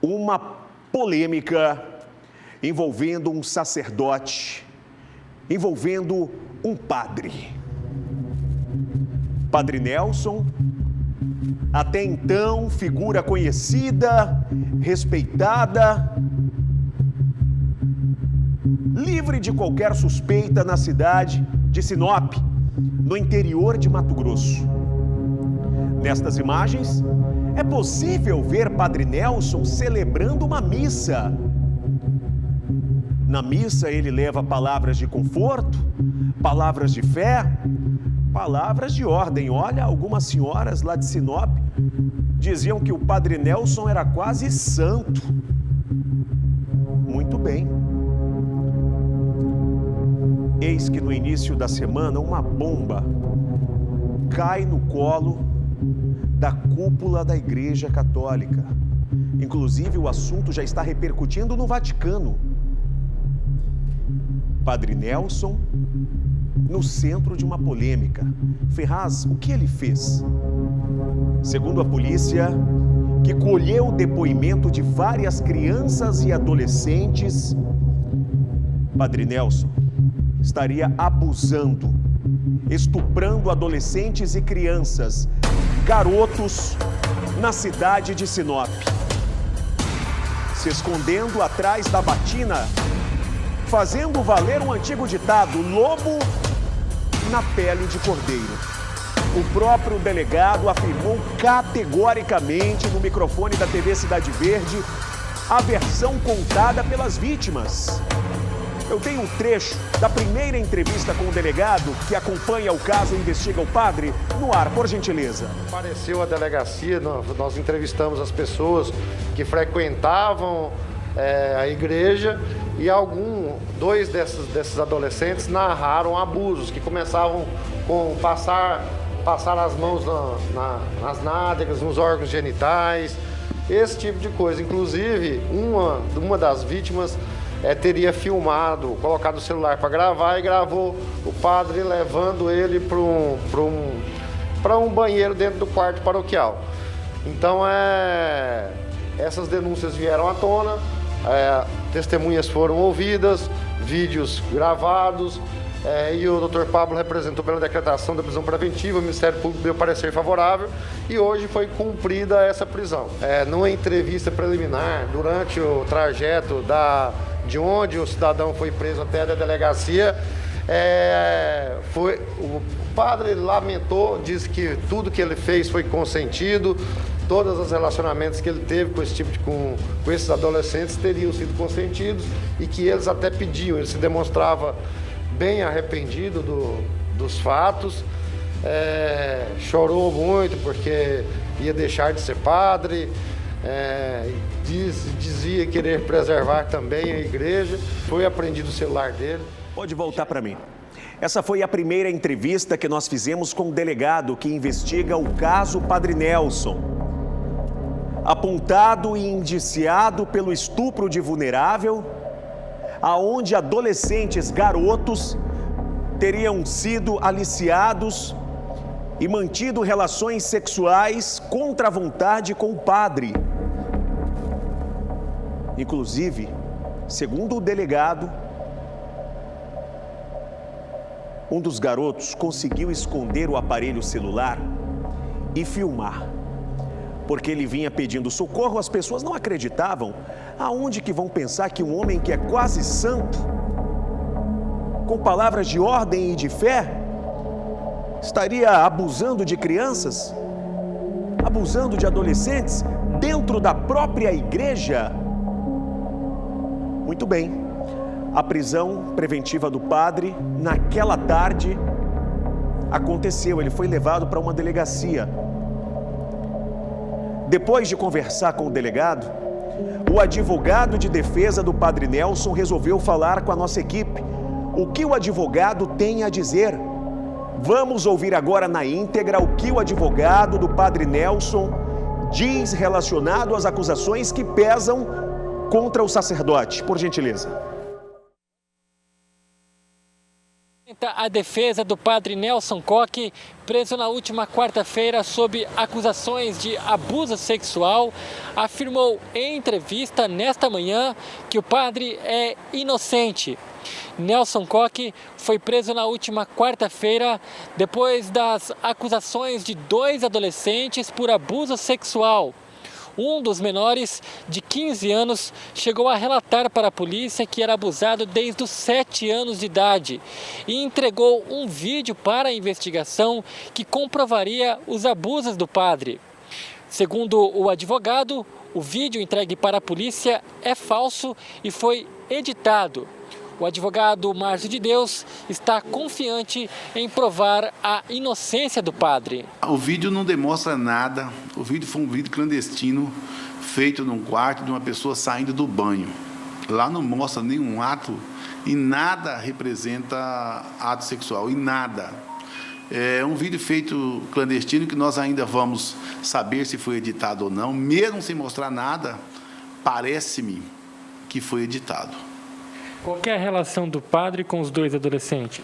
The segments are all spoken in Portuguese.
uma polêmica envolvendo um sacerdote, envolvendo um padre. Padre Nelson, até então figura conhecida, respeitada, livre de qualquer suspeita na cidade de Sinop, no interior de Mato Grosso. Nestas imagens, é possível ver Padre Nelson celebrando uma missa. Na missa, ele leva palavras de conforto, palavras de fé, palavras de ordem. Olha, algumas senhoras lá de Sinop diziam que o Padre Nelson era quase santo. Muito bem. Eis que no início da semana, uma bomba cai no colo da cúpula da Igreja Católica. Inclusive, o assunto já está repercutindo no Vaticano. Padre Nelson, no centro de uma polêmica. Ferraz, o que ele fez? Segundo a polícia, que colheu o depoimento de várias crianças e adolescentes, Padre Nelson estaria abusando, estuprando adolescentes e crianças, garotos, na cidade de Sinop. Se escondendo atrás da batina, fazendo valer um antigo ditado: lobo na pele de cordeiro. O próprio delegado afirmou categoricamente no microfone da TV Cidade Verde a versão contada pelas vítimas. Eu tenho um trecho da primeira entrevista com o delegado que acompanha o caso e investiga o padre. No ar, por gentileza. Apareceu a delegacia, nós entrevistamos as pessoas que frequentavam a igreja e dois desses adolescentes narraram abusos que começavam com passar as mãos nas nádegas, nos órgãos genitais, esse tipo de coisa. Inclusive, uma das vítimas teria filmado, colocado o celular para gravar e gravou o padre levando ele para um banheiro dentro do quarto paroquial. Então, essas denúncias vieram à tona, testemunhas foram ouvidas, vídeos gravados, e o Dr. Pablo representou pela decretação da prisão preventiva, o Ministério Público deu parecer favorável e hoje foi cumprida essa prisão. Numa entrevista preliminar, durante o trajeto de onde o cidadão foi preso até a delegacia, o padre lamentou, disse que tudo que ele fez foi consentido, todos os relacionamentos que ele teve com esses adolescentes teriam sido consentidos e que eles até pediam, ele se demonstrava bem arrependido dos fatos, chorou muito porque ia deixar de ser padre, dizia querer preservar também a igreja. Foi apreendido o celular dele. Pode voltar para mim. Essa foi a primeira entrevista que nós fizemos com o delegado que investiga o caso Padre Nelson. Apontado e indiciado pelo estupro de vulnerável, aonde adolescentes, garotos, teriam sido aliciados e mantido relações sexuais contra a vontade com o padre. Inclusive, segundo o delegado, um dos garotos conseguiu esconder o aparelho celular e filmar. Porque ele vinha pedindo socorro, as pessoas não acreditavam. Aonde que vão pensar que um homem que é quase santo, com palavras de ordem e de fé, estaria abusando de crianças, abusando de adolescentes, dentro da própria igreja? Muito bem, a prisão preventiva do padre, naquela tarde, aconteceu. Ele foi levado para uma delegacia. Depois de conversar com o delegado, o advogado de defesa do Padre Nelson resolveu falar com a nossa equipe. O que o advogado tem a dizer? Vamos ouvir agora na íntegra o que o advogado do Padre Nelson diz relacionado às acusações que pesam contra o sacerdote. Por gentileza. A defesa do padre Nelson Koch, preso na última quarta-feira sob acusações de abuso sexual, afirmou em entrevista nesta manhã que o padre é inocente. Nelson Koch foi preso na última quarta-feira depois das acusações de 2 adolescentes por abuso sexual. Um dos menores, de 15 anos, chegou a relatar para a polícia que era abusado desde os 7 anos de idade e entregou um vídeo para a investigação que comprovaria os abusos do padre. Segundo o advogado, o vídeo entregue para a polícia é falso e foi editado. O advogado Márcio de Deus está confiante em provar a inocência do padre. O vídeo não demonstra nada. O vídeo foi um vídeo clandestino feito num quarto de uma pessoa saindo do banho. Lá não mostra nenhum ato e nada representa ato sexual, e nada. É um vídeo feito clandestino que nós ainda vamos saber se foi editado ou não. Mesmo sem mostrar nada, parece-me que foi editado. Qual é a relação do padre com os 2 adolescentes?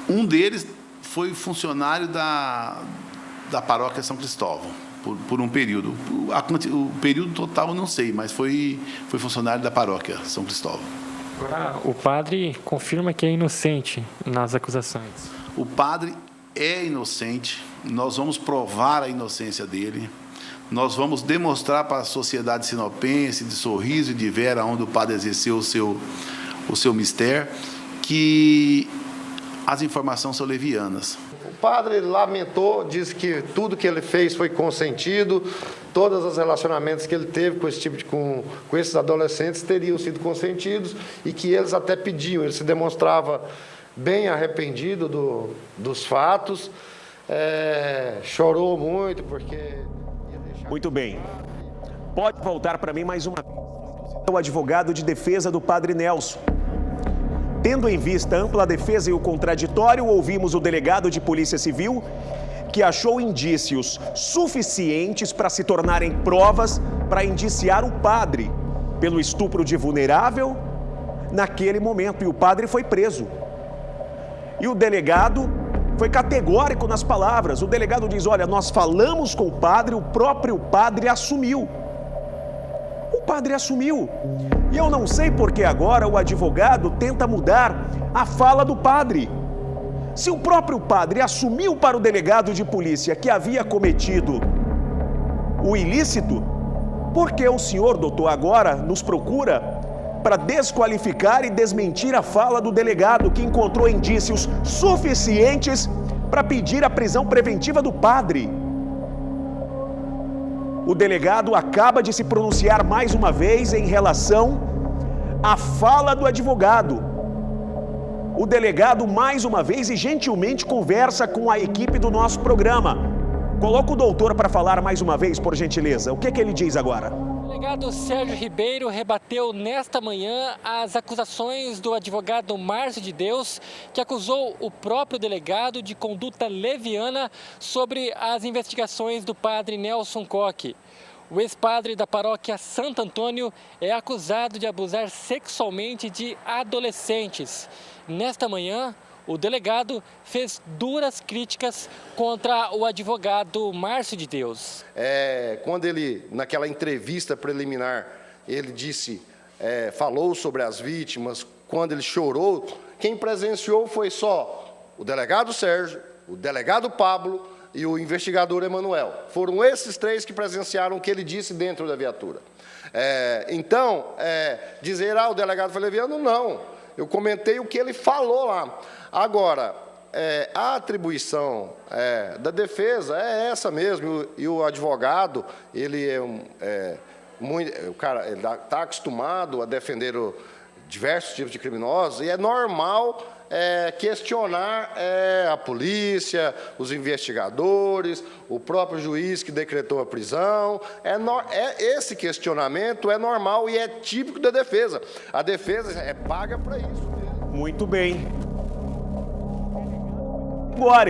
Um deles foi funcionário da paróquia São Cristóvão, por um período. O período total eu não sei, mas foi funcionário da paróquia São Cristóvão. Agora, o padre confirma que é inocente nas acusações. O padre é inocente, nós vamos provar a inocência dele. Nós vamos demonstrar para a sociedade sinopense, de Sorriso e de Vera, onde o padre exerceu o seu mistério, que as informações são levianas. O padre lamentou, disse que tudo que ele fez foi consentido, todos os relacionamentos que ele teve com esses adolescentes teriam sido consentidos e que eles até pediam, ele se demonstrava bem arrependido dos fatos, chorou muito porque... Muito bem. Pode voltar para mim mais uma vez. O advogado de defesa do padre Nelson. Tendo em vista a ampla defesa e o contraditório, ouvimos o delegado de Polícia Civil, que achou indícios suficientes para se tornarem provas para indiciar o padre pelo estupro de vulnerável naquele momento. E o padre foi preso. E o delegado foi categórico nas palavras. O delegado diz, olha, nós falamos com o padre, o próprio padre assumiu. O padre assumiu. E eu não sei por que agora o advogado tenta mudar a fala do padre. Se o próprio padre assumiu para o delegado de polícia que havia cometido o ilícito, por que o senhor, doutor, agora nos procura para desqualificar e desmentir a fala do delegado que encontrou indícios suficientes para pedir a prisão preventiva do padre? O delegado acaba de se pronunciar mais uma vez em relação à fala do advogado. O delegado, mais uma vez e gentilmente, conversa com a equipe do nosso programa. Coloca o doutor para falar mais uma vez, por gentileza. O que ele diz agora? O delegado Sérgio Ribeiro rebateu nesta manhã as acusações do advogado Márcio de Deus, que acusou o próprio delegado de conduta leviana sobre as investigações do padre Nelson Koch. O ex-padre da paróquia Santo Antônio é acusado de abusar sexualmente de adolescentes. Nesta manhã, o delegado fez duras críticas contra o advogado Márcio de Deus. Quando ele, naquela entrevista preliminar, ele disse, falou sobre as vítimas, quando ele chorou, quem presenciou foi só o delegado Sérgio, o delegado Pablo e o investigador Emanuel. Foram esses 3 que presenciaram o que ele disse dentro da viatura. Então, dizer, o delegado foi leviano, não. Eu comentei o que ele falou lá. Agora, a atribuição da defesa é essa mesmo, e o advogado, ele o cara está acostumado a defender diversos tipos de criminosos, e é normal questionar a polícia, os investigadores, o próprio juiz que decretou a prisão. Esse questionamento é normal e é típico da defesa. A defesa é paga para isso. Muito bem.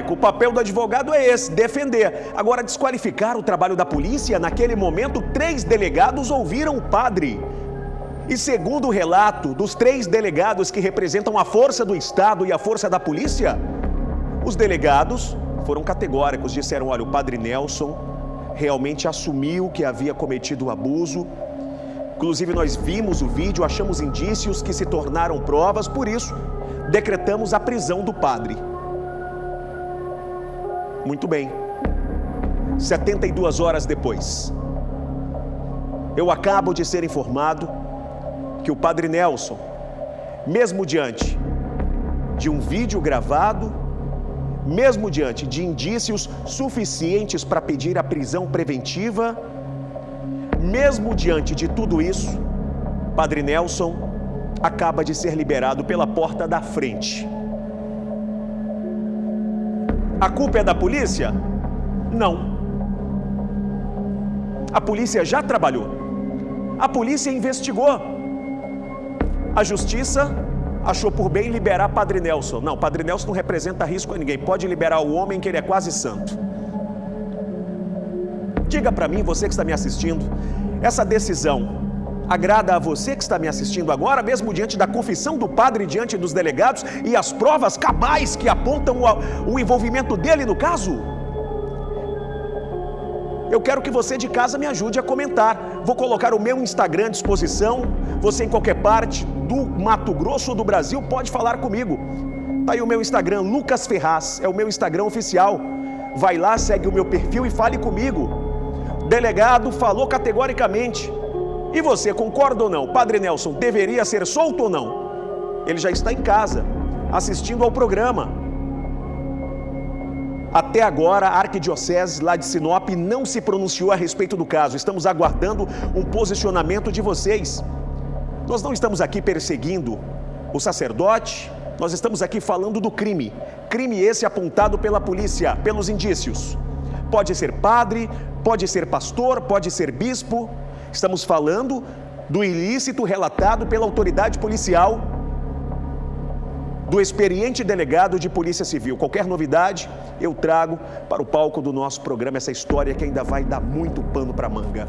O papel do advogado é esse, defender. Agora, desqualificar o trabalho da polícia, naquele momento, 3 delegados ouviram o padre. E segundo o relato dos 3 delegados que representam a força do Estado e a força da polícia, os delegados foram categóricos, disseram, olha, o padre Nelson realmente assumiu que havia cometido o abuso. Inclusive nós vimos o vídeo, achamos indícios que se tornaram provas, por isso decretamos a prisão do padre. Muito bem. 72 horas depois, eu acabo de ser informado que o padre Nelson, mesmo diante de um vídeo gravado, mesmo diante de indícios suficientes para pedir a prisão preventiva, mesmo diante de tudo isso, padre Nelson acaba de ser liberado pela porta da frente. A culpa é da polícia? Não. A polícia já trabalhou. A polícia investigou. A justiça achou por bem liberar padre Nelson. Não, padre Nelson não representa risco a ninguém. Pode liberar o homem que ele é quase santo. Diga para mim, você que está me assistindo, essa decisão agrada a você que está me assistindo agora, mesmo diante da confissão do padre diante dos delegados e as provas cabais que apontam o envolvimento dele no caso? Eu quero que você de casa me ajude a comentar. Vou colocar o meu Instagram à disposição. Você em qualquer parte do Mato Grosso ou do Brasil pode falar comigo. Tá aí o meu Instagram, Lucas Ferraz, é o meu Instagram oficial. Vai lá, segue o meu perfil e fale comigo. O delegado falou categoricamente. E você, concorda ou não? Padre Nelson deveria ser solto ou não? Ele já está em casa, assistindo ao programa. Até agora, a Arquidiocese lá de Sinop não se pronunciou a respeito do caso. Estamos aguardando um posicionamento de vocês. Nós não estamos aqui perseguindo o sacerdote, nós estamos aqui falando do crime. Crime esse apontado pela polícia, pelos indícios. Pode ser padre, pode ser pastor, pode ser bispo. Estamos falando do ilícito relatado pela autoridade policial, do experiente delegado de Polícia Civil. Qualquer novidade, eu trago para o palco do nosso programa essa história que ainda vai dar muito pano para manga.